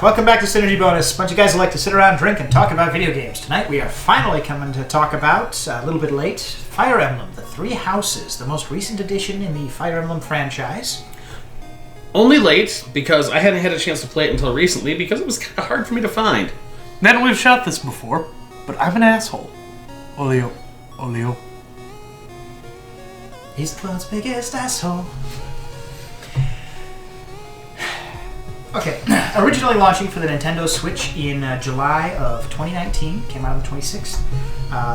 Welcome back to Synergy Bonus. A bunch of guys who like to sit around, drink, and talk about video games. Tonight we are finally coming to talk about, a little bit late, Fire Emblem, the Three Houses, the most recent addition in the Fire Emblem franchise. Only late, because I hadn't had a chance to play it until recently, because it was kind of hard for me to find. Then we've shot this before, but I'm an asshole. Olio. He's the world's biggest asshole. Okay, originally launching for the Nintendo Switch in July of 2019, came out on the 26th.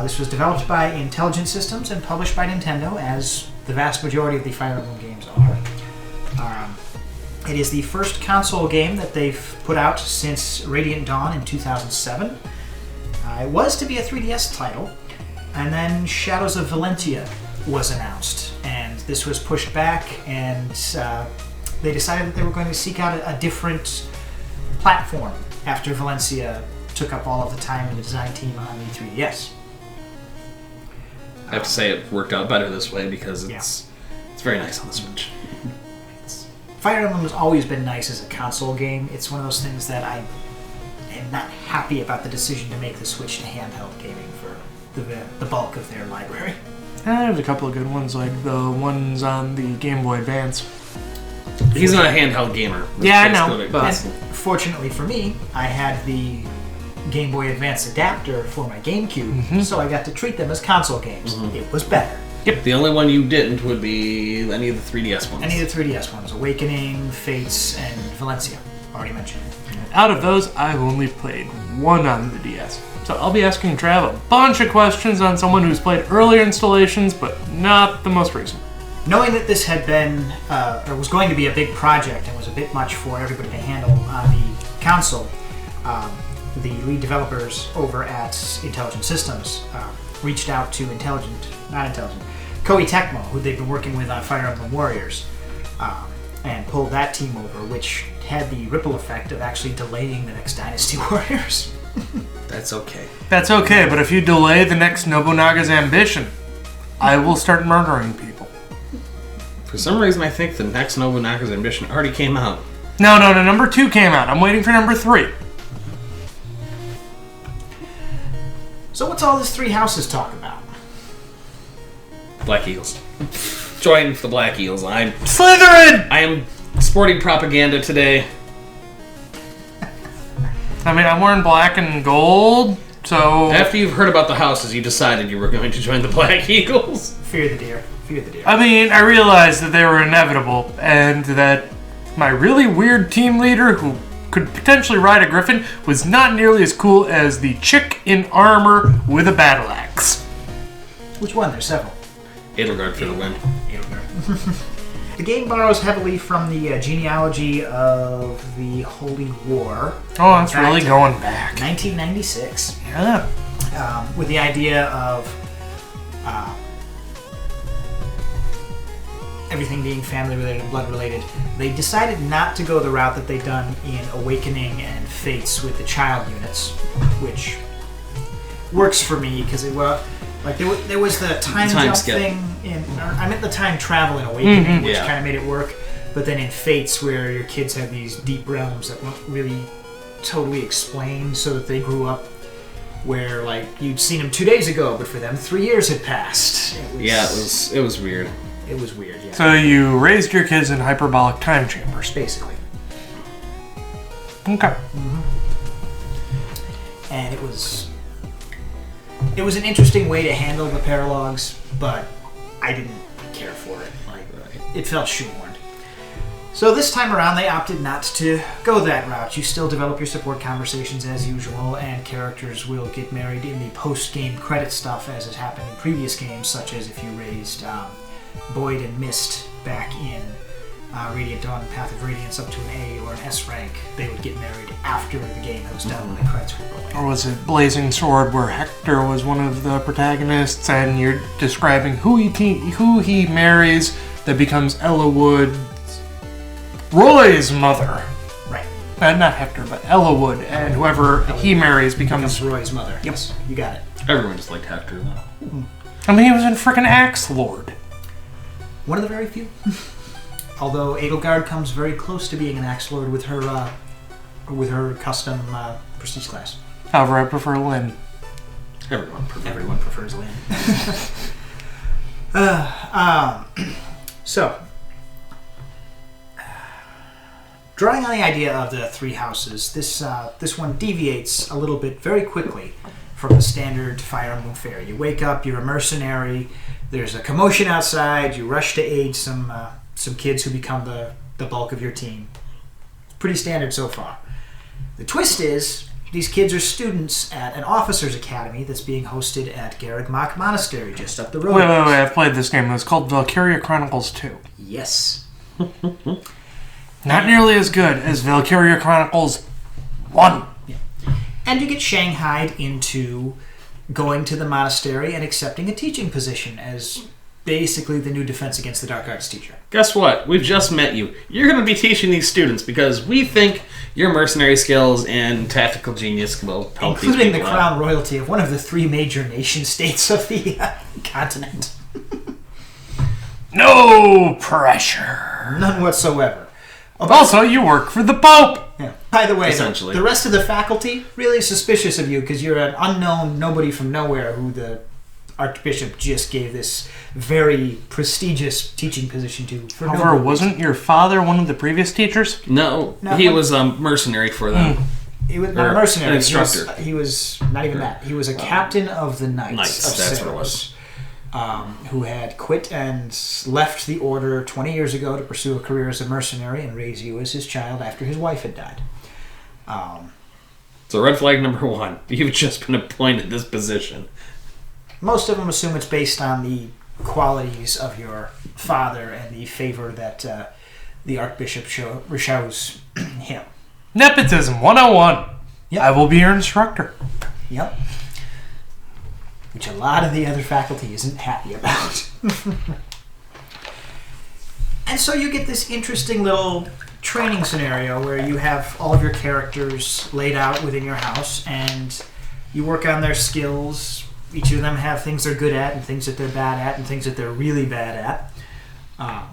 This was developed by Intelligent Systems and published by Nintendo, as the vast majority of the Fire Emblem games are. It is the first console game that they've put out since Radiant Dawn in 2007. It was to be a 3DS title, and then Shadows of Valentia was announced, and this was pushed back, and they decided that they were going to seek out a different platform after Valencia took up all of the time in the design team on the 3DS. I have to say it worked out better this way because it's very nice on the Switch. Fire Emblem has always been nice as a console game. It's one of those things that I am not happy about the decision to make the Switch to handheld gaming for the bulk of their library. There's a couple of good ones, like the ones on the Game Boy Advance. He's not a handheld gamer. Yeah, I know. But fortunately for me, I had the Game Boy Advance adapter for my GameCube, so I got to treat them as console games. It was better. Yep. The only one you didn't would be any of the 3DS ones. Any of the 3DS ones. Awakening, Fates, and Valencia. Already mentioned. Out of those, I've only played one on the DS. So I'll be asking Trav a bunch of questions on someone who's played earlier installations, but not the most recent. Knowing that this had been, or was going to be a big project and was a bit much for everybody to handle on the console, the lead developers over at Intelligent Systems reached out to Koei Tecmo, who they've been working with on Fire Emblem Warriors, and pulled that team over, which had the ripple effect of actually delaying the next Dynasty Warriors. That's okay. That's okay, but if you delay the next Nobunaga's Ambition, I will start murdering people. For some reason, I think the next Nobunaga's Ambition already came out. No, number 2 came out. I'm waiting for number 3. So what's all this Three Houses talk about? Black Eagles. Join the Black Eagles. Slytherin! I am sporting propaganda today. I mean, I'm wearing black and gold, so... After you've heard about the houses, you decided you were going to join the Black Eagles. Fear the deer. I mean, I realized that they were inevitable, and that my really weird team leader, who could potentially ride a griffin, was not nearly as cool as the chick in armor with a battle axe. Which one? There's several. Edelgard for the win. The game borrows heavily from the genealogy of the Holy War. Oh, that's really going back. 1996. Yeah. With the idea of everything being family related and blood related, they decided not to go the route that they'd done in Awakening and Fates with the child units, which works for me because it was like there was the time jump skip thing I meant the time travel in Awakening, which kind of made it work. But then in Fates, where your kids have these deep realms that weren't really totally explained, so that they grew up where like you'd seen them 2 days ago, but for them 3 years had passed. It was weird. It was weird, yeah. So you raised your kids in hyperbolic time chambers, Basically. Okay. And it was an interesting way to handle the paralogs, but I didn't care for it. It felt shoehorned. So this time around, they opted not to go that route. You still develop your support conversations as usual, and characters will get married in the post-game credit stuff, as has happened in previous games, such as if you raised Boyd and Mist back in Radiant Dawn and Path of Radiance up to an A or an S rank. They would get married after the game was done when the credits were rolling. Or was it Blazing Sword, where Hector was one of the protagonists, and you're describing who he marries that becomes Ella Wood, Roy's mother. Right. Not Hector, but Ella Wood, and whoever he marries becomes Roy's mother. Yep. Yes, you got it. Everyone just liked Hector, though. I mean, he was in frickin' Axe Lord. One of the very few. Although Edelgard comes very close to being an Axe Lord with her with her custom prestige class. However, I prefer Lynn. Everyone prefers Lynn. So, drawing on the idea of the three houses, this one deviates a little bit very quickly from the standard Fire Emblem fare. You wake up, you're a mercenary, there's a commotion outside, you rush to aid some kids who become the bulk of your team. It's pretty standard so far. The twist is, these kids are students at an officer's academy that's being hosted at Garreg-Mach Monastery, just up the road. Wait, I've played this game. It's called Valkyria Chronicles 2. Yes. Not nearly as good as Valkyria Chronicles 1. Yeah. And you get shanghaied into going to the monastery and accepting a teaching position as basically the new Defense Against the Dark Arts teacher. Guess what? We've just met you. You're going to be teaching these students because we think your mercenary skills and tactical genius will help these including the people crown out. royalty of one of the three major nation states of the continent. No pressure. None whatsoever. Also, you work for the Pope. Yeah. By the way, Essentially. the rest of the faculty really suspicious of you because you're an unknown nobody from nowhere who the Archbishop just gave this very prestigious teaching position to. For However, no wasn't your father one of the previous teachers? No, he was a mercenary for them. He was not a mercenary. An instructor. He was not even that. He was a captain of the Knights of that's Saros, what it was. Who had quit and left the order 20 years ago to pursue a career as a mercenary and raise you as his child after his wife had died. So red flag number 1. You've just been appointed this position. Most of them assume it's based on the qualities of your father and the favor that the Archbishop shows him. Nepotism 101. Yep. I will be your instructor. Yep. Which a lot of the other faculty isn't happy about. And so you get this interesting little training scenario where you have all of your characters laid out within your house and you work on their skills. Each of them have things they're good at and things that they're bad at and things that they're really bad at.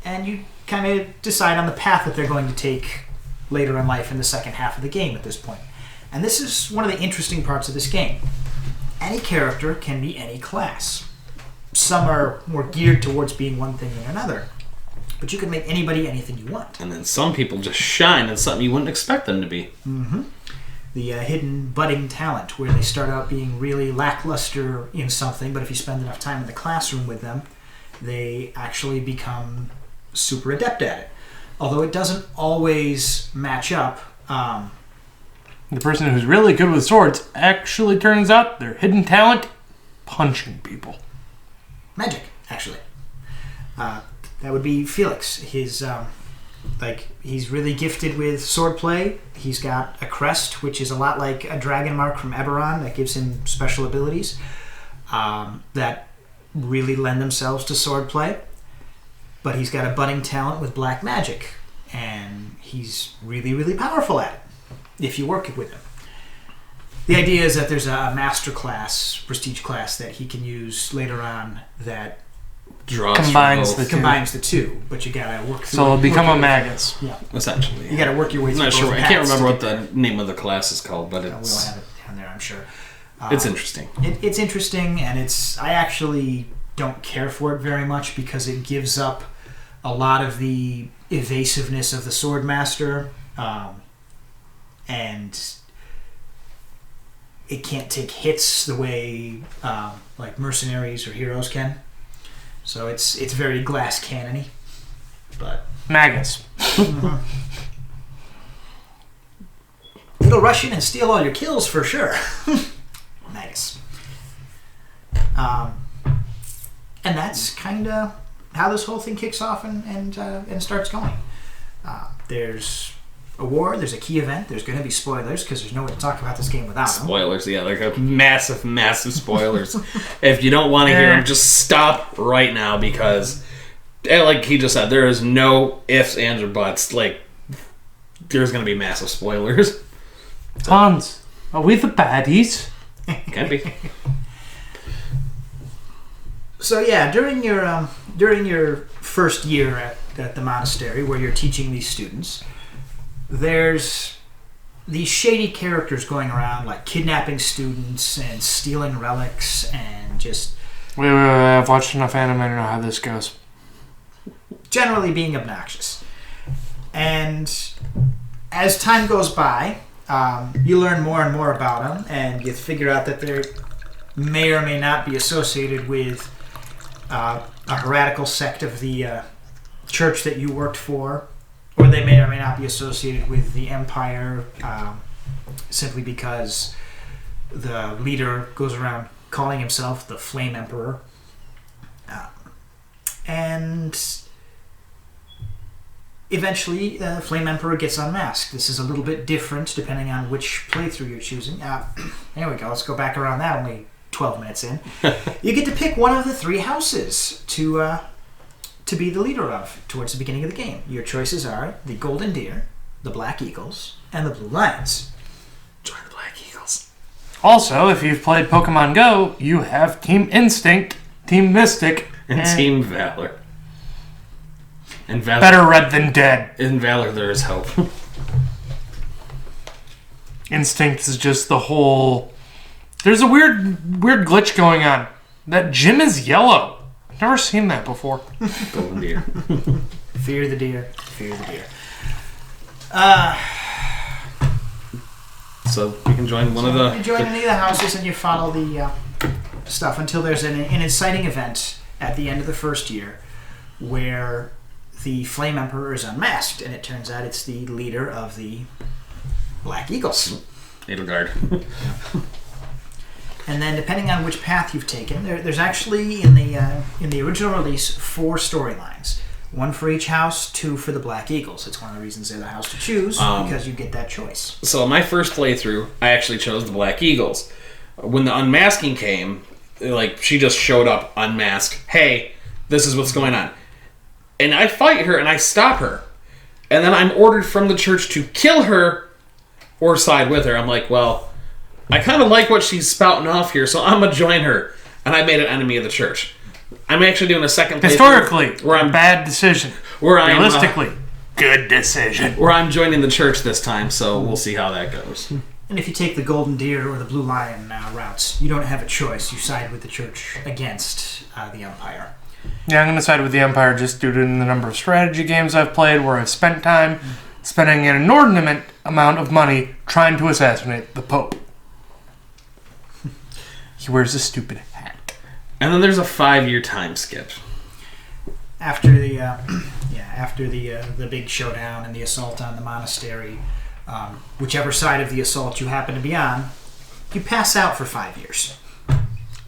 And you kind of decide on the path that they're going to take later in life in the second half of the game at this point. And this is one of the interesting parts of this game. Any character can be any class. Some are more geared towards being one thing than another. But you can make anybody anything you want. And then some people just shine at something you wouldn't expect them to be. Mm-hmm. The hidden budding talent, where they start out being really lackluster in something, but if you spend enough time in the classroom with them, they actually become super adept at it. Although it doesn't always match up. The person who's really good with swords actually turns out their hidden talent, punching people. Magic, actually. That would be Felix. His he's really gifted with swordplay. He's got a crest, which is a lot like a dragon mark from Eberron that gives him special abilities that really lend themselves to swordplay. But he's got a budding talent with black magic, and he's really, really powerful at it if you work with him. The idea is that there's a master class, prestige class, that he can use later on that Combines the two, but you gotta work through. So it'll become a magus. Yeah, essentially. you gotta work your way I'm through. not sure. both I can't paths remember to what get the name of the class is called, but there. We it's don't have it down there, I'm sure. it's interesting. It's interesting, and I actually don't care for it very much because it gives up a lot of the evasiveness of the swordmaster, and it can't take hits the way like mercenaries or heroes can. So it's very glass cannon-y, but Magus. it'll rush in and steal all your kills for sure. Nice. And that's kind of how this whole thing kicks off and starts going. There's a war, there's a key event, there's going to be spoilers because there's no way to talk about this game without them. Spoilers, yeah, like a massive spoilers. If you don't want to hear them, just stop right now because, like he just said, there is no ifs, ands, or buts. Like, there's going to be massive spoilers. Hans, are we the baddies? Can be. So yeah, during your first year at the monastery where you're teaching these students, there's these shady characters going around, like kidnapping students and stealing relics and just Wait, I've watched enough anime to know how this goes. generally being obnoxious. And as time goes by, you learn more and more about them, and you figure out that they may or may not be associated with a heretical sect of the church that you worked for, or they may or may not be associated with the Empire, simply because the leader goes around calling himself the Flame Emperor. And eventually, Flame Emperor gets unmasked. This is a little bit different depending on which playthrough you're choosing. There we go. Let's go back around that, only 12 minutes in. You get to pick one of the 3 houses to be the leader of towards the beginning of the game. Your choices are the Golden Deer, the Black Eagles, and the Blue Lions. Join the Black Eagles. Also, if you've played Pokemon Go, you have Team Instinct, Team Mystic, And Team Valor. And Valor. Better red than dead. In Valor, there is hope. Instinct is just the whole... There's a weird glitch going on. That gym is yellow. Never seen that before. Golden Deer. Fear the deer. Fear the deer. So you can join one of the... You join any of the houses and you follow the stuff until there's an inciting event at the end of the first year where the Flame Emperor is unmasked, and it turns out it's the leader of the Black Eagles. Edelgard. And then, depending on which path you've taken, there's actually in the original release 4 storylines. 1 for each house, 2 for the Black Eagles. It's one of the reasons they're the house to choose, because you get that choice. So in my first playthrough, I actually chose the Black Eagles. When the unmasking came, like, she just showed up unmasked. Hey, this is what's going on. And I fight her and I stop her. And then I'm ordered from the church to kill her or side with her. I'm like, well, I kind of like what she's spouting off here, so I'm going to join her. And I made an enemy of the church. I'm actually doing a second playthrough. Historically, where I'm bad decision. Where I'm, realistically, good decision. Where I'm joining the church this time, so we'll see how that goes. And if you take the Golden Deer or the Blue Lion routes, you don't have a choice. You side with the church against the Empire. Yeah, I'm going to side with the Empire just due to the number of strategy games I've played where I've spent time spending an inordinate amount of money trying to assassinate the Pope. He wears a stupid hat. And then there's a 5-year time skip. After the the big showdown and the assault on the monastery, whichever side of the assault you happen to be on, you pass out for 5 years.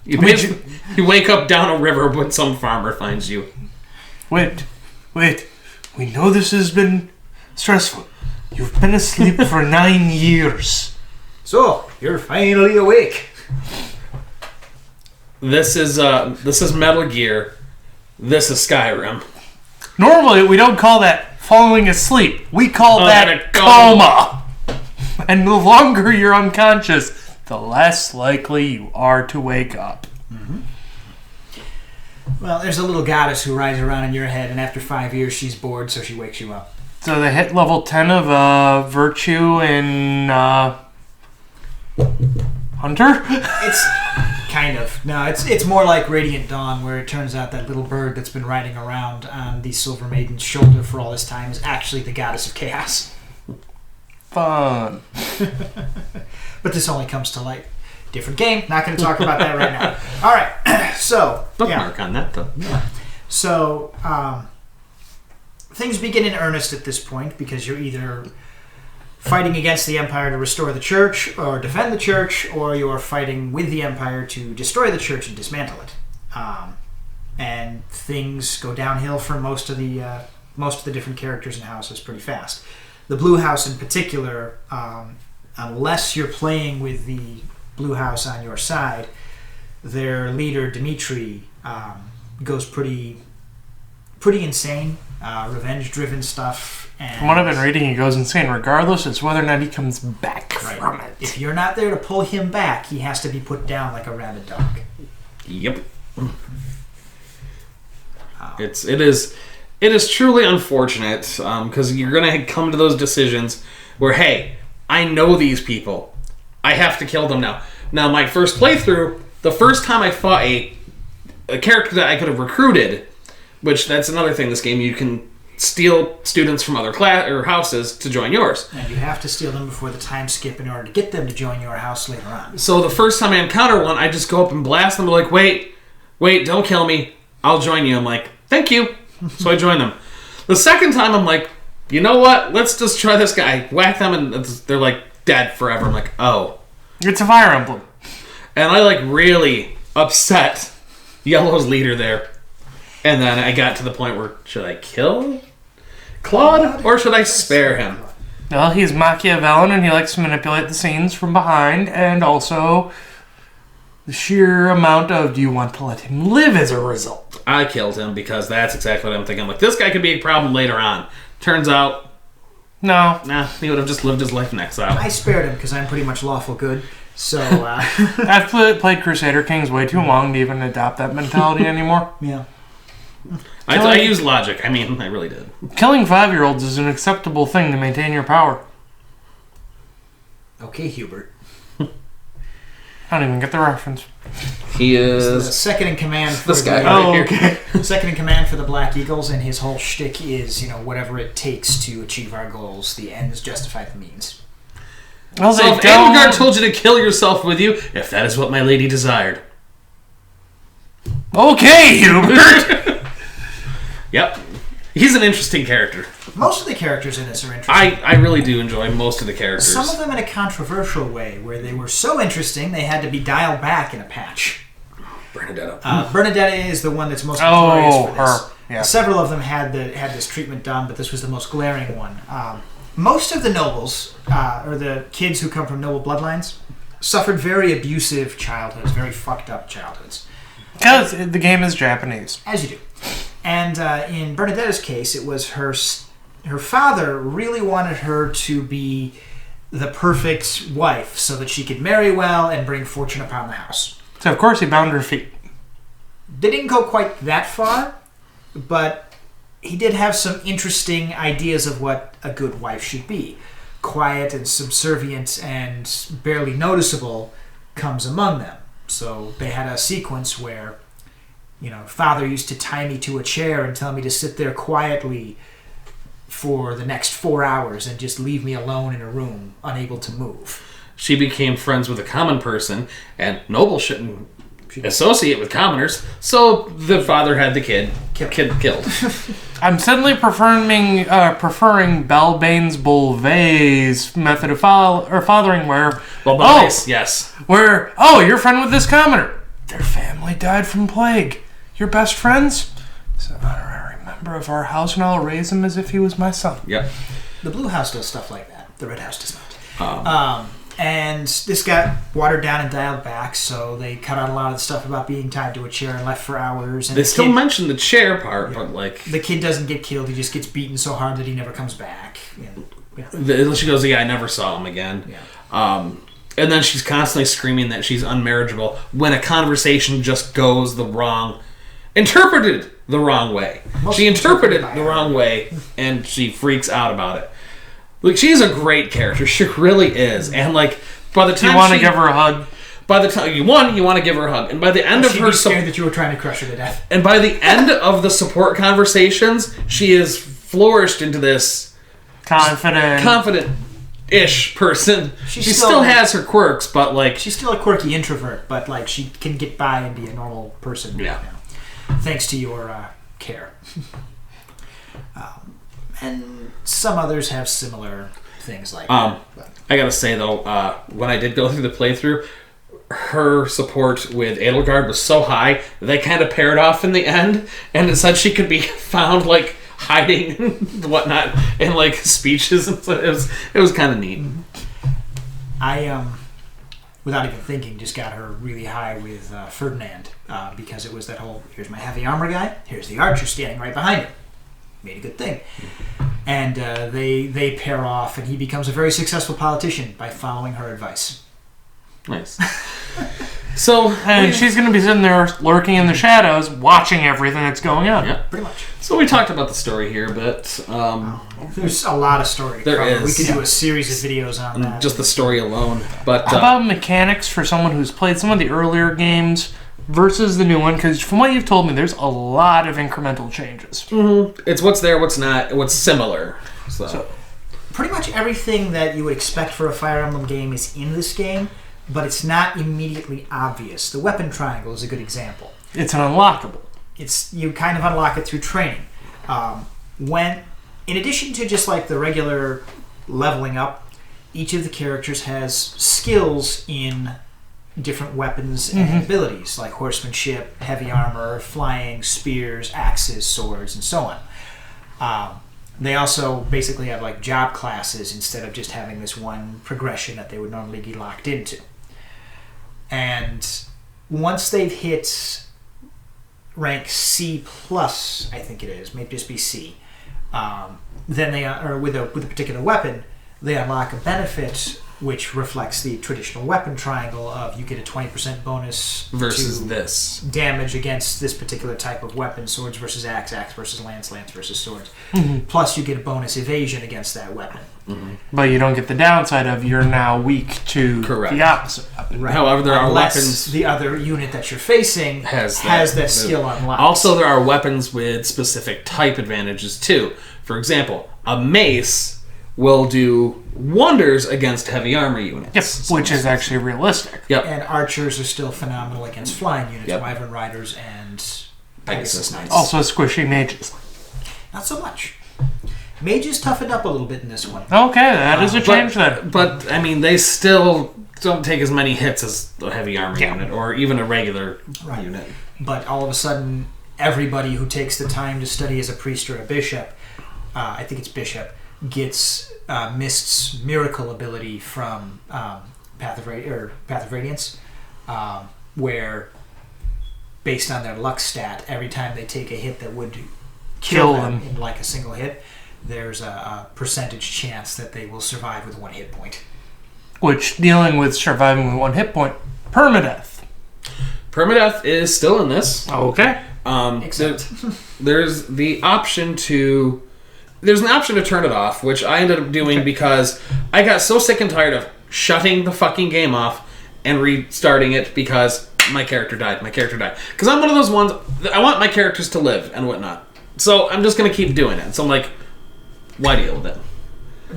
You wake up down a river when some farmer finds you. Wait. We know this has been stressful. You've been asleep for 9 years. So, you're finally awake. This is Metal Gear. This is Skyrim. Normally, we don't call that falling asleep. We call that a coma. And the longer you're unconscious, the less likely you are to wake up. Mm-hmm. Well, there's a little goddess who rides around in your head, and after 5 years, she's bored, so she wakes you up. So they hit level 10 of Virtue in Hunter? It's kind of. No, it's more like Radiant Dawn, where it turns out that little bird that's been riding around on the Silver Maiden's shoulder for all this time is actually the goddess of chaos. Fun. But this only comes to light. Different game. Not going to talk about that right now. All right. So bookmark on that though. Yeah. So things begin in earnest at this point because you're either fighting against the Empire to restore the church or defend the church, or you're fighting with the Empire to destroy the church and dismantle it. And things go downhill for most of the different characters and houses pretty fast. The Blue House in particular, unless you're playing with the Blue House on your side, their leader Dimitri goes pretty insane, revenge-driven stuff. And from what I've been reading, he goes insane regardless. It's whether or not he comes back from it. If you're not there to pull him back, he has to be put down like a rabid dog. Yep. It is truly unfortunate because you're going to come to those decisions where, hey, I know these people. I have to kill them now. Now, my first playthrough, the first time I fought a character that I could have recruited, which that's another thing this game, you can steal students from other class or houses to join yours. And you have to steal them before the time skip in order to get them to join your house later on. So the first time I encounter one, I just go up and blast them. They're like, wait, don't kill me. I'll join you. I'm like, thank you. So I join them. The second time, I'm like, you know what? Let's just try this guy. Whack them, and they're like dead forever. I'm like, oh. It's a Fire Emblem. And I like really upset Yellow's leader there. And then I got to the point where, should I kill Claude or should I spare him? Well, he's Machiavellian and he likes to manipulate the scenes from behind, and also the sheer amount of do you want to let him live as a result. I killed him because that's exactly what I'm thinking. I'm like, this guy could be a problem later on. Turns out, no. nah, he would have just lived his life in exile. I spared him because I'm pretty much lawful good. So, I've played Crusader Kings way too long to even adopt that mentality anymore. Yeah. I used logic. I mean, I really did. Killing 5-year-olds is an acceptable thing to maintain your power. Okay, Hubert. I don't even get the reference. He The is second in command for this guy. the, Oh, okay. second in command for the Black Eagles, and his whole shtick is, whatever it takes to achieve our goals, the ends justify the means. Well, So if Edelgard told you to kill yourself with you, if that is what my lady desired. Okay, Hubert! Yep. He's an interesting character. Most of the characters in this are interesting. I really do enjoy most of the characters. Some of them in a controversial way, where they were so interesting they had to be dialed back in a patch. Bernadetta. Bernadetta is the one that's most notorious for this. her. Yeah. Several of them had this treatment done, but this was the most glaring one. Most of the nobles, or the kids who come from noble bloodlines, suffered very abusive childhoods, very fucked up childhoods. Because the game is Japanese. As you do. And in Bernadetta's case, it was her father really wanted her to be the perfect wife so that she could marry well and bring fortune upon the house. So, of course, he bound her feet. They didn't go quite that far, but he did have some interesting ideas of what a good wife should be. Quiet and subservient and barely noticeable comes among them. So they had a sequence where, father used to tie me to a chair and tell me to sit there quietly for the next 4 hours and just leave me alone in a room, unable to move. She became friends with a common person, and nobles shouldn't associate with commoners, so the father had the kid killed. I'm suddenly preferring Balbain's Bolvay's method of fathering where... Yes. Where, you're friend with this commoner. Their family died from plague. Your best friends? He's an honorary member of our house, and I'll raise him as if he was my son. Yep. The Blue House does stuff like that. The Red House does not. And this got watered down and dialed back, so they cut out a lot of the stuff about being tied to a chair and left for hours. And they still mention the chair part, but the kid doesn't get killed. He just gets beaten so hard that he never comes back. She goes, I never saw him again. Yeah. And then she's constantly screaming that she's unmarriageable when a conversation just goes interpreted the wrong way. She interpreted the wrong way, and she freaks out about it. Like, she's a great character. She really is. And, by the time you want to give her a hug? By the time you want to give her a hug. And by the end of her... scared that you were trying to crush her to death. And by the end of the support conversations, she is flourished into this... confident-ish person. She still has her quirks, but, she's still a quirky introvert, but, she can get by and be a normal person. Yeah. Thanks to your care. And some others have similar things like that. I gotta say, though, when I did go through the playthrough, her support with Edelgard was so high, they kind of paired off in the end, and it said she could be found, hiding and whatnot in, speeches, and so it was kind of neat. I, without even thinking, just got her really high with Ferdinand, because it was that whole, here's my heavy armor guy, here's the archer standing right behind him. Made a good thing. And they pair off, and he becomes a very successful politician by following her advice. Nice. So, And she's going to be sitting there lurking in the shadows, watching everything that's going on. yeah. Pretty much. So we talked about the story here, but There's a lot of story to There cover. We is. could do a series of videos on that. just the story alone. But How about mechanics for someone who's played some of the earlier games versus the new one? Because from what you've told me, there's a lot of incremental changes. it's what's there, what's not, what's similar. So Pretty much everything that you would expect for a Fire Emblem game is in this game, but it's not immediately obvious. The weapon triangle is a good example. It's an unlockable. You kind of unlock it through training. When, in addition to just like the regular leveling up, each of the characters has skills in different weapons and abilities, like horsemanship, heavy armor, flying, spears, axes, swords, and so on. They also basically have like job classes instead of just having this one progression that they would normally be locked into. And once they've hit rank C+, I think it is, maybe just be C, then they are with a particular weapon, they unlock a benefit which reflects the traditional weapon triangle of you get a 20% bonus versus to this. damage against this particular type of weapon, swords versus axe, axe versus lance, lance versus swords. Plus you get a bonus evasion against that weapon. But you don't get the downside of you're now weak to Correct. the opposite weapon. Right. However, there are Unless weapons the other unit that you're facing has that skill unlocked. Also, there are weapons with specific type advantages too. For example, a mace will do wonders against heavy armor units. Yep, which is actually realistic. Yep. And archers are still phenomenal against flying units, Yep. Wyvern Riders and Pegasus Knights. Also squishy mages. Not so much. Mages toughened up a little bit in this one. Okay, that is a change then. But I mean, they still don't take as many hits as a heavy armor unit or even a regular unit. But all of a sudden, everybody who takes the time to study as a priest or a bishop, I think it's bishop, gets Mist's miracle ability from Path of Radiance, where based on their luck stat, every time they take a hit that would kill them in like a single hit, there's a percentage chance that they will survive with 1 hit point. Which, dealing with surviving with 1 hit point, permadeath. Permadeath is still in this. Okay. Except There's an option to turn it off, which I ended up doing because I got so sick and tired of shutting the fucking game off and restarting it because my character died. Because I'm one of those ones, I want my characters to live and whatnot. So I'm just going to keep doing it. So I'm like, why deal with it?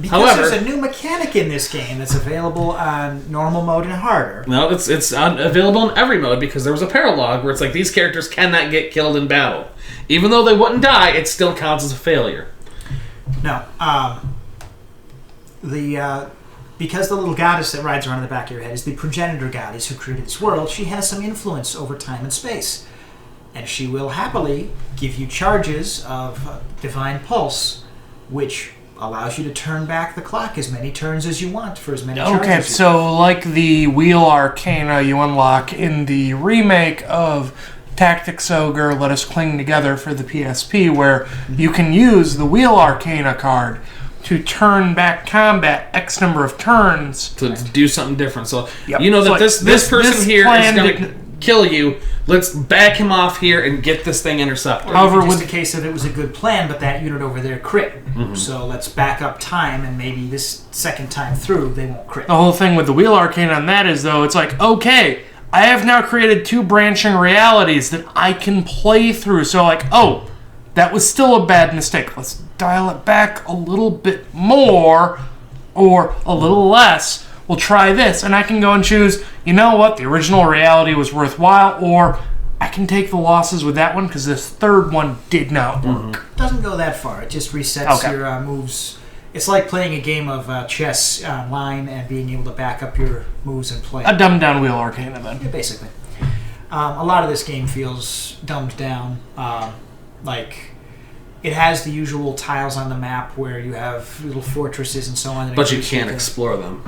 because However, there's a new mechanic in this game that's available on normal mode and harder. no, it's available in every mode because there was a paralog where it's like these characters cannot get killed in battle. Even though they wouldn't die, it still counts as a failure. No, because the little goddess that rides around in the back of your head is the progenitor goddess who created this world, she has some influence over time and space. And she will happily give you charges of divine pulse, which allows you to turn back the clock as many turns as you want for as many charges. Okay, so like the Wheel Arcana you unlock in the remake of Tactics Ogre, Let Us Cling Together for the PSP, where you can use the Wheel Arcana card to turn back combat X number of turns. To do something different. So, Yep. you know that So this person this here is plan going to didn't- kill you. Let's back him off here and get this thing intercepted. However, Just with- a case of it was a good plan, but that unit over there crit. So let's back up time, and maybe this second time through they won't crit. The whole thing with the Wheel Arcana on that is, though, it's like, okay, I have now created 2 branching realities that I can play through. So, like, oh, that was still a bad mistake. Let's dial it back a little bit more or a little less. We'll try this. And I can go and choose, you know what, the original reality was worthwhile, or I can take the losses with that one because this third one did not work. Doesn't go that far. It just resets Okay. your moves. It's like playing a game of chess online and being able to back up your moves and play. A dumbed down Wheel Arcana, then. Yeah, basically. A lot of this game feels dumbed down. Like, it has the usual tiles on the map where you have little fortresses and so on. that But you increase can't your- explore them.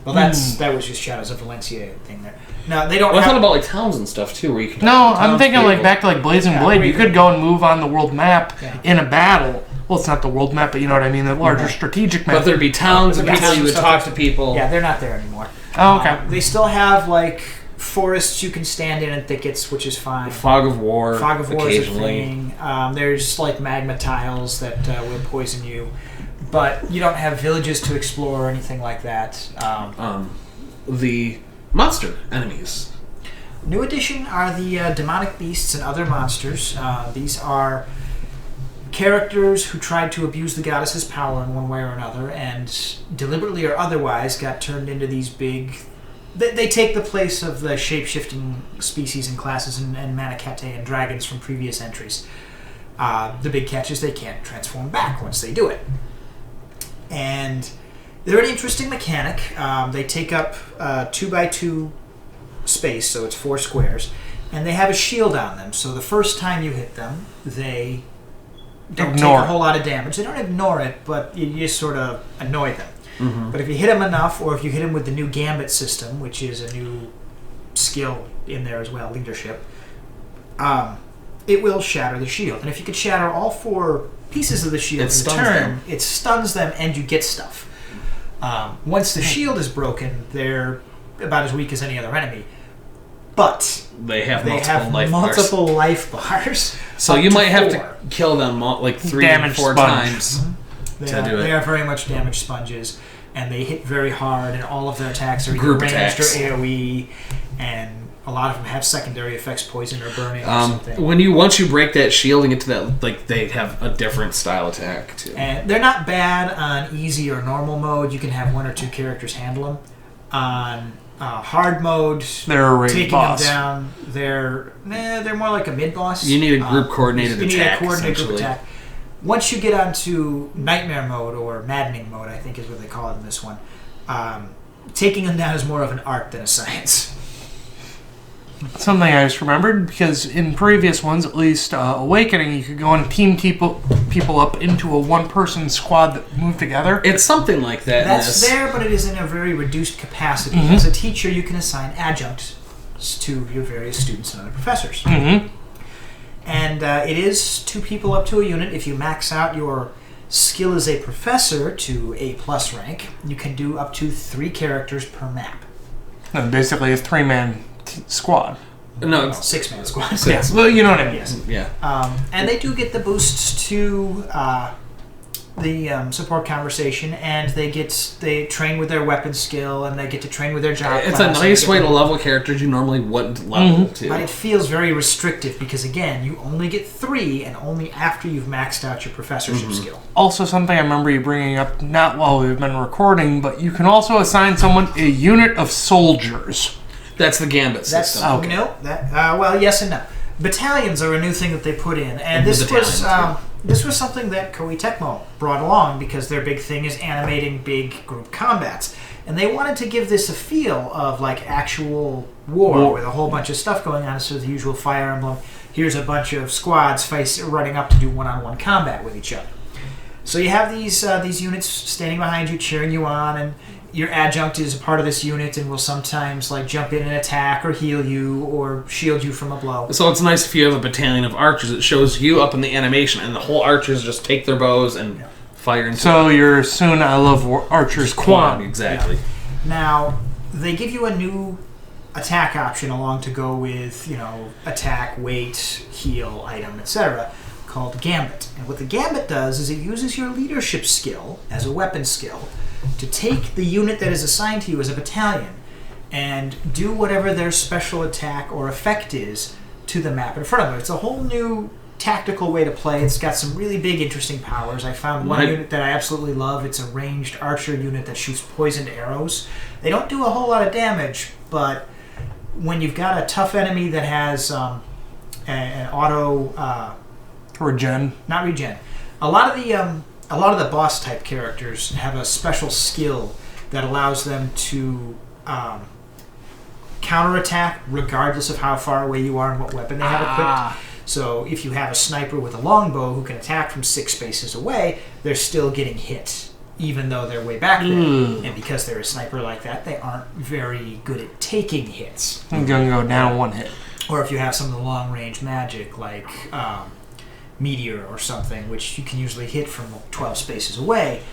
Well, that was just Shadows of Valencia thing there. No, they don't. Well, I have, thought about like towns and stuff too, where you can. No, I'm thinking like back to like Blazing Yeah, Blade. where You you could go and move on the world map Yeah. in a battle. Well, it's not the world map, but you know what I mean, the larger strategic map. But there'd be towns and Yeah, people you would stuff talk like- to people. Yeah, they're not there anymore. Oh, okay. They still have like Forests you can stand in and thickets, which is fine. Fog of War. Fog of War is a occasionally. thing. There's like magma tiles that will poison you, but you don't have villages to explore or anything like that. The monster enemies. New addition are the demonic beasts and other monsters. These are characters who tried to abuse the goddess's power in one way or another, and deliberately or otherwise got turned into these big... They take the place of the shape-shifting species and classes and Manakete and dragons from previous entries. The big catch is they can't transform back once they do it. And they're an interesting mechanic. They take up 2x2 space, so it's 4 squares, and they have a shield on them. So the first time you hit them, they don't take a whole lot of damage. They don't ignore it, but you just sort of annoy them. Mm-hmm. But if you hit them enough, or if you hit them with the new Gambit system, which is a new skill in there as well, leadership, it will shatter the shield. And if you could shatter all 4 pieces of the shield in a turn, it stuns them and you get stuff. Once the shield is broken, they're about as weak as any other enemy. But they have multiple life bars. So you might have to kill them like 3 or 4 times. Mm-hmm. They are very much damage sponges, and they hit very hard, and all of their attacks are either ranged or AoE, and a lot of them have secondary effects, poison or burning or something. Once you break that shield and get to that, like, they have a different style attack too. And they're not bad on easy or normal mode. You can have 1 or 2 characters handle them. On hard mode, they're a taking boss. them down, they're more like a mid-boss. You need a group coordinated attack. You need a coordinated group attack. Once you get onto nightmare mode, or maddening mode, I think is what they call it in this one, taking them down is more of an art than a science. Something I just remembered, because in previous ones, at least Awakening, you could go and team people up into a one-person squad that move together. It's something like that. That's there, but it is in a very reduced capacity. Mm-hmm. As a teacher, you can assign adjuncts to your various students and other professors. Mm-hmm. And it is 2 people up to a unit. If you max out your skill as a professor to A+ rank, you can do up to 3 characters per map. And basically a 3-man squad. No, it's 6-man squad. Yes, well, you know what I mean. Yes. Yeah. And they do get the boosts to the support conversation, and they train with their weapon skill, and they get to train with their job. It's a nice way to level characters you normally wouldn't level to. But it feels very restrictive because, again, you only get 3, and only after you've maxed out your professorship skill. Also, something I remember you bringing up, not while we've been recording, but you can also assign someone a unit of soldiers. That's the Gambit system. Okay. No, well, yes and no. Battalions are a new thing that they put in, and this was something that Koei Tecmo brought along because their big thing is animating big group combats, and they wanted to give this a feel of like actual war with a whole bunch of stuff going on. So the usual Fire Emblem, here's a bunch of squads running up to do one-on-one combat with each other. So you have these units standing behind you, cheering you on, and your adjunct is a part of this unit and will sometimes like jump in and attack or heal you or shield you from a blow. So it's nice if you have a battalion of archers. It shows you up in the animation, and the whole archers just take their bows and fire into So you're soon I Love Archer's Quan. Exactly. Yeah. Now, they give you a new attack option along to go with, attack, weight, heal, item, etc., called Gambit. And what the Gambit does is it uses your leadership skill as a weapon skill to take the unit that is assigned to you as a battalion and do whatever their special attack or effect is to the map in front of them. It's a whole new tactical way to play. It's got some really big, interesting powers. I found one unit that I absolutely love. It's a ranged archer unit that shoots poisoned arrows. They don't do a whole lot of damage, but when you've got a tough enemy that has an auto... Regen. Not regen. A lot of the boss type characters have a special skill that allows them to counterattack regardless of how far away you are and what weapon they have equipped. So if you have a sniper with a longbow who can attack from 6 spaces away, they're still getting hit, even though they're way back there. And because they're a sniper like that, they aren't very good at taking hits. I'm going to go down 1 hit. Or if you have some of the long-range magic, like Meteor or something, which you can usually hit from 12 spaces away,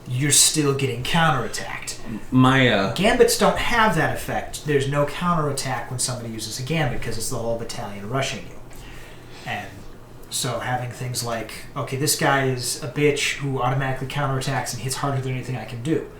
you're still getting counterattacked. My Gambits don't have that effect. There's no counterattack when somebody uses a gambit because it's the whole battalion rushing you. And so having things like, okay, this guy is a bitch who automatically counterattacks and hits harder than anything I can do.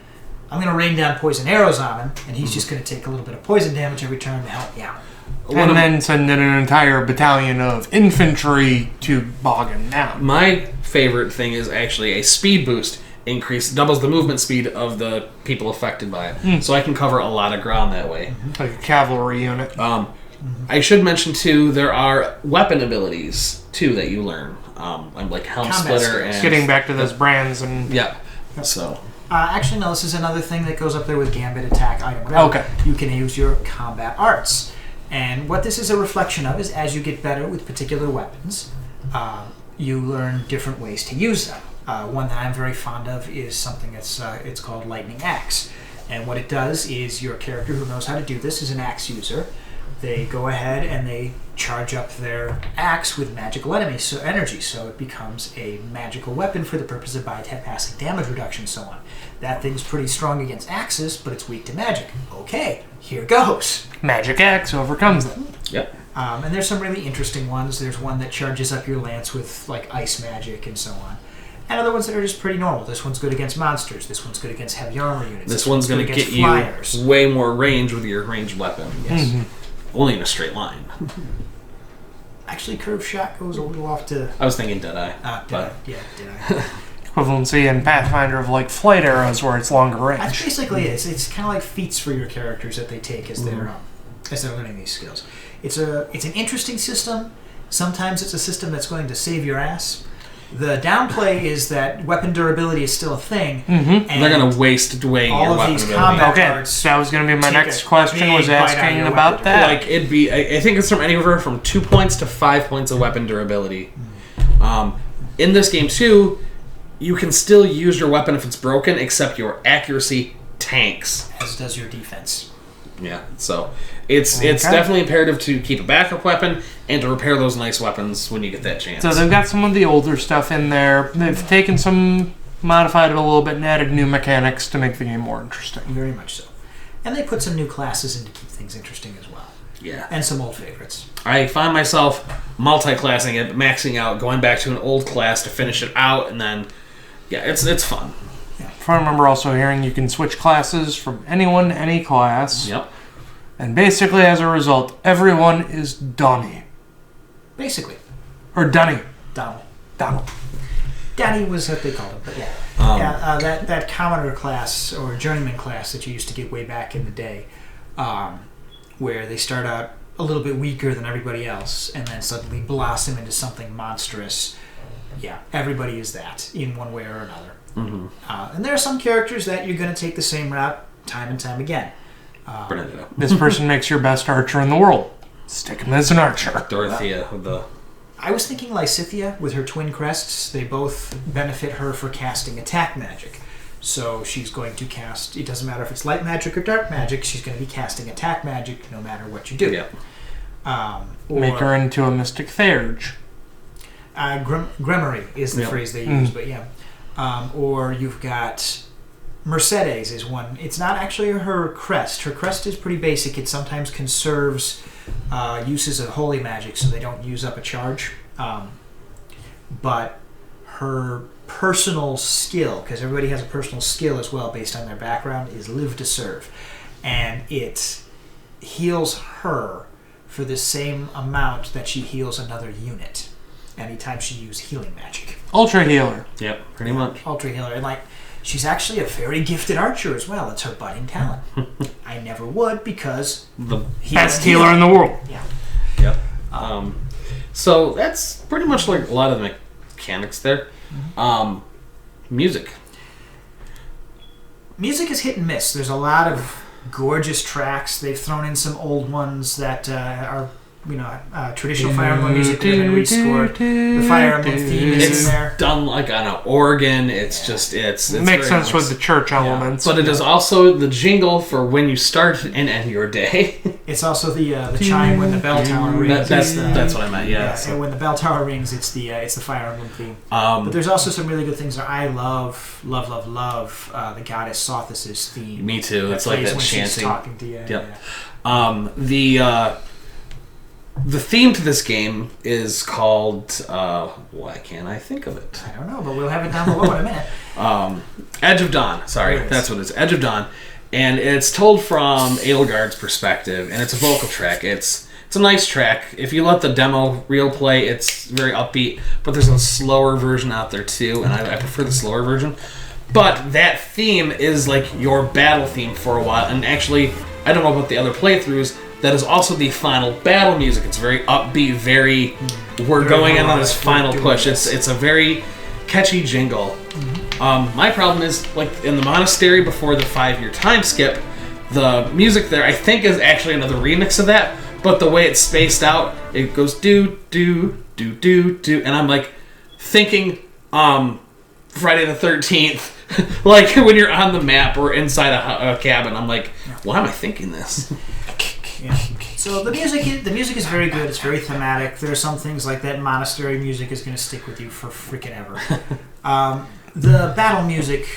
I'm going to rain down poison arrows on him, and he's just going to take a little bit of poison damage every turn to help me out. And then send in an entire battalion of infantry to bog him down. My favorite thing is actually a speed boost. Doubles the movement speed of the people affected by it. So I can cover a lot of ground that way. Like a cavalry unit. I should mention, too, there are weapon abilities, too, that you learn. Like Helm Combat Splitter skills. and... Getting back to those brands and... Yeah. So... Actually, no, this is another thing that goes up there with gambit, attack, item, whatever. Okay. You can use your combat arts. And what this is a reflection of is as you get better with particular weapons, you learn different ways to use them. One that I'm very fond of is something that's it's called Lightning Axe. And what it does is your character who knows how to do this is an axe user. They go ahead and they charge up their axe with magical energy, so it becomes a magical weapon for the purpose of bypassing damage reduction and so on. That thing's pretty strong against axes, but it's weak to magic. Okay, here goes. Magic axe overcomes them. Yep. And there's some really interesting ones. There's one that charges up your lance with like ice magic and so on. And other ones that are just pretty normal. This one's good against monsters. This one's good against heavy armor units. This one's going to get flyers. You way more range with your ranged weapon. Yes. Mm-hmm. Only in a straight line. Actually, curved shot goes a little off to... I was thinking Deadeye. Did I? Equivalency in Pathfinder of like flight arrows where it's longer range. That's basically it. It's kind of like feats for your characters that they take as they're learning these skills. It's an interesting system. Sometimes it's a system that's going to save your ass. The downplay is that weapon durability is still a thing. Mm-hmm. And they're going to waste away your all of weapon these ability. combat Okay, arts that was going to be my take next a question, was big bite out of asking your about weapon that. Like it'd be, I think it's from anywhere from 2 points to 5 points of weapon durability. In this game too, you can still use your weapon if it's broken, except your accuracy tanks. as does your defense. Yeah, so it's definitely imperative to keep a backup weapon and to repair those nice weapons when you get that chance. So they've got some of the older stuff in there. They've taken some, modified it a little bit, and added new mechanics to make the game more interesting. Very much so. And they put some new classes in to keep things interesting as well. Yeah. And some old favorites. I find myself multi-classing it, maxing out, going back to an old class to finish it out, and then, yeah, it's fun. If I remember also hearing you can switch classes from anyone to any class. Yep. And basically, as a result, everyone is Donnie. Basically. Or Dunny. Donald. Donald. Danny was what they called him, but yeah. That commoner class or journeyman class that you used to get way back in the day, where they start out a little bit weaker than everybody else and then suddenly blossom into something monstrous. Yeah, everybody is that in one way or another. Mm-hmm. And there are some characters that you're going to take the same route time and time again. Bernadette. This person makes your best archer in the world. Stick him as an archer. Dorothea with the... I was thinking Lysithea with her twin crests. They both benefit her for casting attack magic. So she's going to cast, it doesn't matter if it's light magic or dark magic, she's going to be casting attack magic no matter what you do. Yeah. Make her into a mystic Theurge. Gremory is the phrase they use, but yeah. Or you've got Mercedes is one. It's not actually her crest. Her crest is pretty basic. It sometimes conserves uses of holy magic so they don't use up a charge. But her personal skill, because everybody has a personal skill as well based on their background, is live to serve. And it heals her for the same amount that she heals another unit anytime she uses healing magic. Ultra healer. Yep, pretty much. Ultra healer. And she's actually a very gifted archer as well. It's her budding talent. I never would because The best healer in the world. Yeah. Yep. So that's pretty much like a lot of the mechanics there. Music. Music is hit and miss. There's a lot of gorgeous tracks. They've thrown in some old ones that are traditional Fire Emblem music that have been rescored. The Fire Emblem theme is in there. Done like on an organ. It's just it's it makes sense with the church elements. But it is also the jingle for when you start and end your day. It's also the chime when the bell tower rings. That's what I meant. Yeah. And when the bell tower rings, it's the Fire Emblem theme. But there's also some really good things that I love. The goddess Sothis' theme. Me too. It's like that when chanting. She's talking to you. Yep. The theme to this game is called why can't I think of it? I don't know, but we'll have it down below in a minute. Edge of Dawn. Sorry, that's what it is. Edge of Dawn, and it's told from Edelgard's perspective, and it's a vocal track. It's a nice track. If you let the demo reel play, it's very upbeat, but there's a slower version out there too, and I prefer the slower version. But that theme is like your battle theme for a while, and actually, I don't know about the other playthroughs, that is also the final battle music. It's very upbeat, we're going in on this final push. It's a very catchy jingle. My problem is, like, in the monastery before the 5-year time skip, the music there, I think, is actually another remix of that, but the way it's spaced out, it goes do, do, do, do, do, and I'm, like, thinking, Friday the 13th, like, when you're on the map or inside a cabin, I'm like, why am I thinking this? Yeah. So the music is very good. It's very thematic. There are some things like that monastery music is going to stick with you for freaking ever. The battle music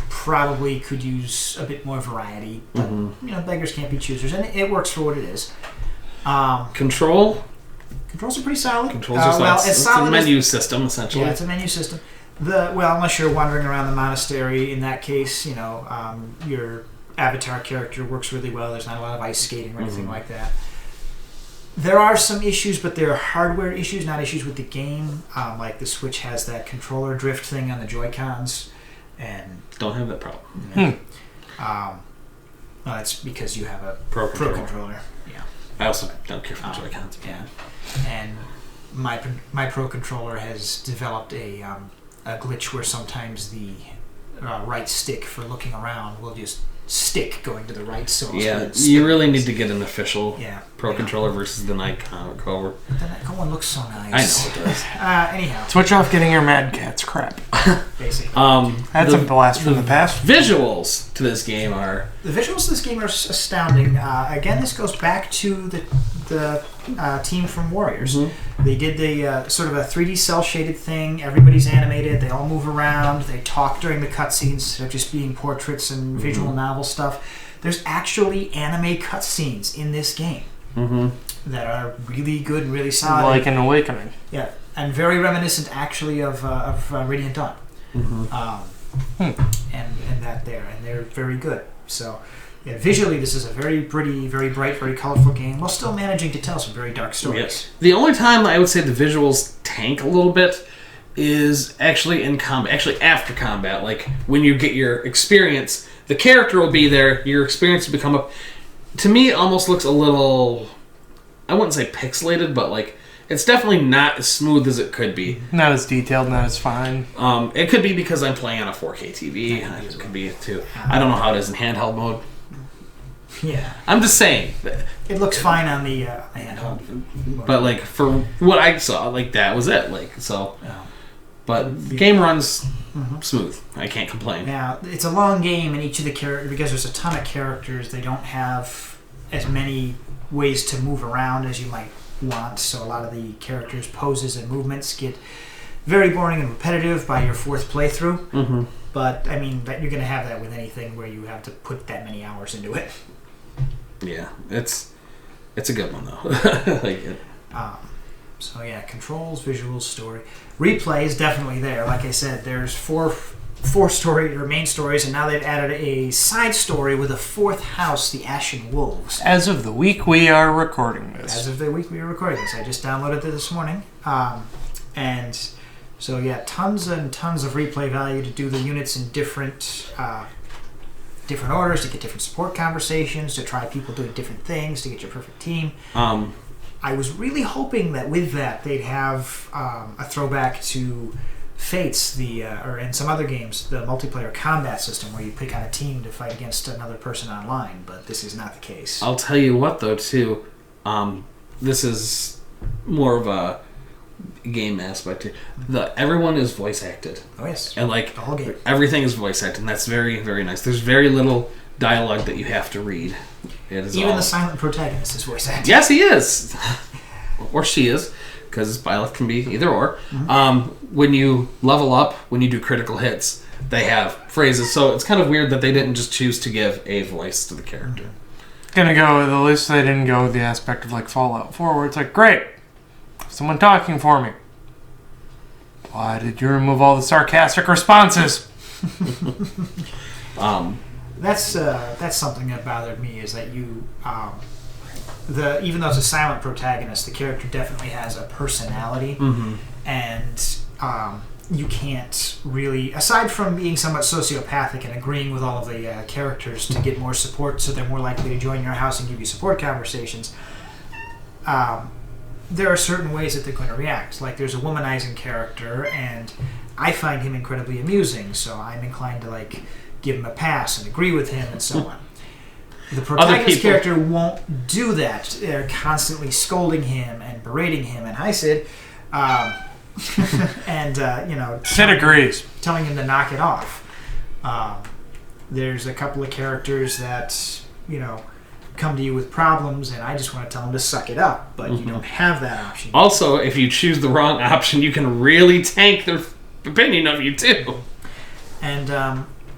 probably could use a bit more variety, but beggars can't be choosers, and it works for what it is. Controls are pretty solid. Controls are solid. It's a menu system, essentially. Yeah, it's a menu system. Unless you're wandering around the monastery, in that case, your avatar character works really well. There's not a lot of ice skating or anything like that. There are some issues, but they're hardware issues, not issues with the game. Like the Switch has that controller drift thing on the Joy-Cons, and don't have that problem. It's because you have a Pro controller. Yeah. I also don't care for the Joy-Cons. Yeah. And my Pro controller has developed a glitch where sometimes the right stick for looking around will just stick going to the right. So you really need to get an official Pro controller versus the Nikon cover. But the Nikon one looks so nice. I know it does. Anyhow, switch off getting your Mad Catz crap. Basically, that's a blast from the past. Visuals to this game are astounding. Again, this goes back to the team from Warriors. They did the sort of a 3D cell shaded thing. Everybody's animated. They all move around. They talk during the cutscenes instead of just being portraits and visual novel stuff. There's actually anime cutscenes in this game that are really good and really solid. Like an Awakening. Yeah, and very reminiscent actually of Radiant Dawn. And that there, and they're very good. So, yeah, visually, this is a very pretty, very bright, very colorful game, while still managing to tell some very dark stories. Yes. The only time I would say the visuals tank a little bit is actually in combat, actually after combat. Like, when you get your experience, the character will be there, your experience will become up. To me, it almost looks a little, I wouldn't say pixelated, but like, it's definitely not as smooth as it could be. Not as detailed, not as fine. It could be because I'm playing on a 4K TV. It could be too. I don't know how it is in handheld mode. Yeah. I'm just saying. It looks fine on the handheld. But like, for what I saw, like, that was it. Like, so. But the game runs smooth. I can't complain. Now, it's a long game, and each of the characters, because there's a ton of characters, they don't have as many ways to move around as you might want, so a lot of the characters' poses and movements get very boring and repetitive by your fourth playthrough. But I mean, you're going to have that with anything where you have to put that many hours into it. Yeah, it's a good one though. Like it. So yeah, controls, visuals, story, replay is definitely there. Like I said, there's four story or main stories, and now they've added a side story with a fourth house, the Ashen Wolves. As of the week we are recording this. I just downloaded it this morning. And so yeah, tons and tons of replay value to do the units in different orders, to get different support conversations, to try people doing different things, to get your perfect team. I was really hoping that with that they'd have a throwback to Fates, and some other games, the multiplayer combat system where you pick on a team to fight against another person online, but this is not the case. I'll tell you what though too, this is more of a game aspect. Everyone is voice acted. Oh yes. And like The whole game. everything is voice acted, and that's very, very nice. There's very little dialogue that you have to read. It is Even all... the silent protagonist is voice acted. Yes, he is. Or she is, because Byleth can be either or. When you level up, when you do critical hits, they have phrases. So it's kind of weird that they didn't just choose to give a voice to the character. Gonna go with, at least they didn't go with the aspect of like Fallout 4 where it's like, great, someone talking for me. Why did you remove all the sarcastic responses? That's something that bothered me, is that you even though it's a silent protagonist, the character definitely has a personality, and you can't really, aside from being somewhat sociopathic and agreeing with all of the characters to get more support so they're more likely to join your house and give you support conversations, there are certain ways that they're going to react. Like there's a womanizing character, and I find him incredibly amusing, so I'm inclined to like give him a pass and agree with him and so on. The protagonist character won't do that. They're constantly scolding him and berating him, and hi Sid, and Sid agrees. telling him to knock it off. There's a couple of characters that come to you with problems, and I just want to tell them to suck it up, but you don't have that option. Also, if you choose the wrong option, you can really tank their opinion of you too. And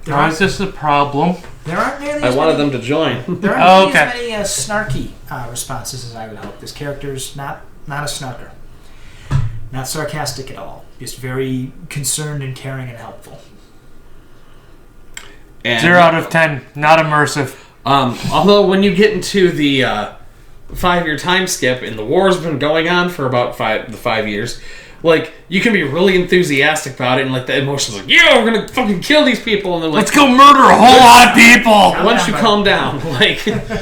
Why is this a problem? there aren't nearly I as wanted many, them to join. there aren't nearly Okay. as many snarky responses as I would hope. This character's not a snarker. Not sarcastic at all. Just very concerned and caring and helpful. And, 0 out of 10. Not immersive. although when you get into the 5-year time skip, and the war's been going on for about 5 years, like you can be really enthusiastic about it, and like the emotions, like yeah, we're gonna fucking kill these people, and they're like, Let's go murder a whole lot of people! once you calm down,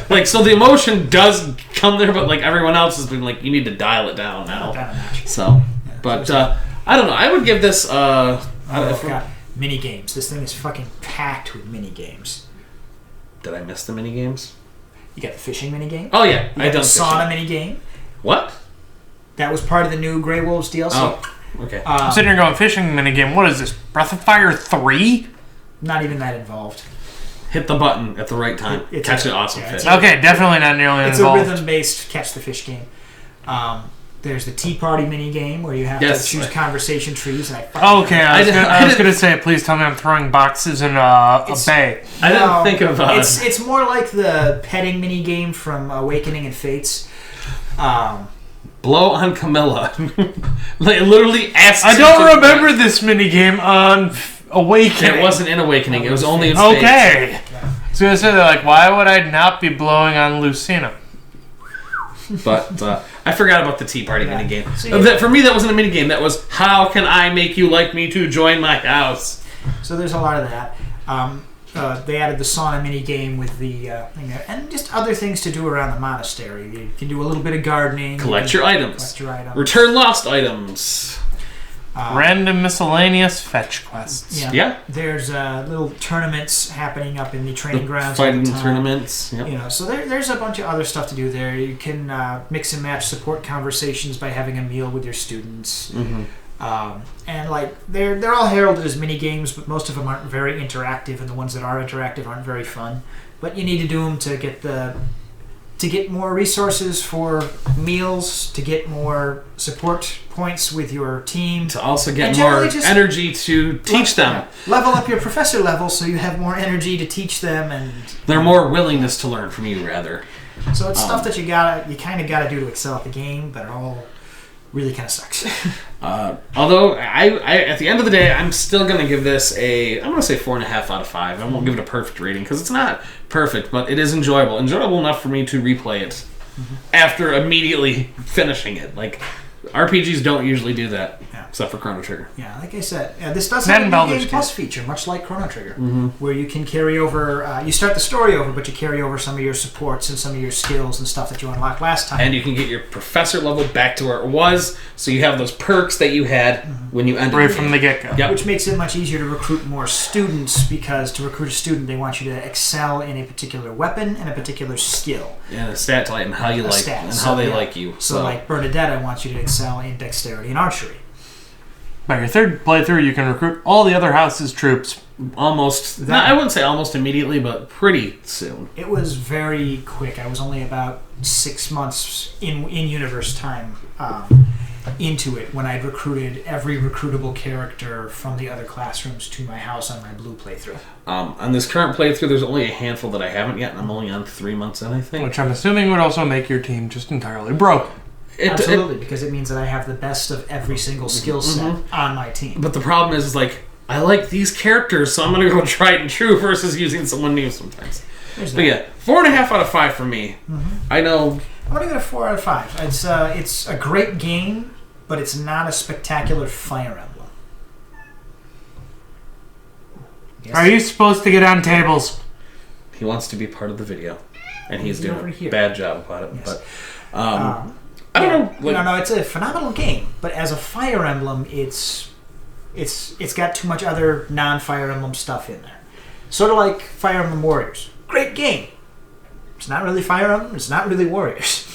like so the emotion does come there, but like everyone else has been like, you need to dial it down now. Down a notch. So, but I don't know. I would give this. Oh, God. Mini games. This thing is fucking packed with mini games. Did I miss the mini games? You got the fishing mini game. Oh yeah, You I got done the sauna mini game. What? That was part of the new Grey Wolves DLC. Oh, okay. I'm sitting here going, fishing minigame, what is this? Breath of Fire 3? Not even that involved. Hit the button at the right time. It's Catch a- an awesome yeah, fish. it's a- Okay, definitely not nearly It's involved. a rhythm-based catch the fish game. There's the Tea Party mini game where you have Yes. to choose conversation trees. And Okay, I was didn't- gonna say, please tell me I'm throwing boxes in a bay. I didn't think of. It's more like the petting mini game from Awakening and Fates. Blow on Camilla. Like literally asked. I don't remember this minigame on Awakening. It wasn't in Awakening. It was only in Okay. I was gonna say, like, why would I not be blowing on Lucina? Spades. But I forgot about the Tea Party minigame. So you- For me, that wasn't a minigame. That was, how can I make you like me to join my house? So there's a lot of that. They added the sauna mini game with the thing there, and just other things to do around the monastery. You can do a little bit of gardening. Collect you your can items. Collect your items. Return lost items. Random miscellaneous fetch quests. Yeah. There's little tournaments happening up in the training grounds. all Fighting the time. tournaments. Yep. So there's a bunch of other stuff to do there. You can mix and match support conversations by having a meal with your students. Mm-hmm. And like they're all heralded as mini games, but most of them aren't very interactive, and the ones that are interactive aren't very fun. But you need to do them to get more resources for meals, to get more support points with your team, To also get And more generally just- energy to teach them. level up your professor level, so you have more energy to teach them, and They're more willingness to learn from you, rather. so it's stuff that you kind of gotta do to excel at the game, but it all really kind of sucks. Although I at the end of the day, I'm still gonna give this I'm gonna say 4.5 out of 5. I won't give it a perfect rating because it's not perfect, but it is enjoyable enough for me to replay it after immediately finishing it. Like RPGs don't usually do that. Yeah. except for Chrono Trigger. Yeah, like I said, this does Then have a Baldur's New Game Gate. Plus feature, much like Chrono Trigger, where you can carry over. You start the story over, but you carry over some of your supports and some of your skills and stuff that you unlocked last time. And you can get your professor level back to where it was, so you have those perks that you had when you ended Right the from game. the get-go. Yep. Which makes it much easier to recruit more students, because to recruit a student, they want you to excel in a particular weapon and a particular skill. And a stat type and how you A like stat. and So, how they yeah. like you. So, like Bernadette, I want you to excel in dexterity and archery. By your third playthrough, you can recruit all the other house's troops. almost, no, I wouldn't say almost immediately, but pretty soon. It was very quick. I was only about 6 months in universe time into it when I'd recruited every recruitable character from the other classrooms to my house on my blue playthrough. On this current playthrough, there's only a handful that I haven't yet, and I'm only on 3 months in, I think. Which I'm assuming would also make your team just entirely broken. Absolutely, because it means that I have the best of every single skill set on my team. But the problem is, like, I like these characters, so I'm going to go tried and true versus using someone new sometimes. There's But that. yeah, 4.5 out of 5 for me. I know. I'm going to give it a 4 out of 5. It's a great game, but it's not a spectacular Fire Emblem. Yes. Are you supposed to get on tables? He wants to be part of the video, and he's He's over doing a here. bad job about it. Yes. But I don't know. Like, No, it's a phenomenal game, but as a Fire Emblem, it's got too much other non-Fire Emblem stuff in there. Sort of like Fire Emblem Warriors. Great game. It's not really Fire Emblem. It's not really Warriors.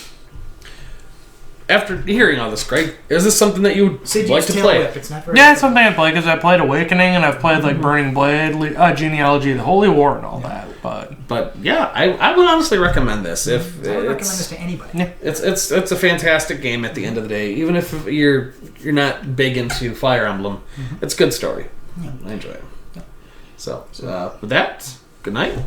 After hearing all this, Greg, is this something that you would Sidious like to Tail play? Whip. It's not very. Yeah, it's something I play because I played Awakening and I've played like Burning Blade, Genealogy, the Holy War, and all that. But yeah, I would honestly recommend this. If I would recommend it's this to anybody. Yeah. it's a fantastic game at the end of the day. Even if you're not big into Fire Emblem, it's a good story. Yeah. I enjoy it. So with that, good night.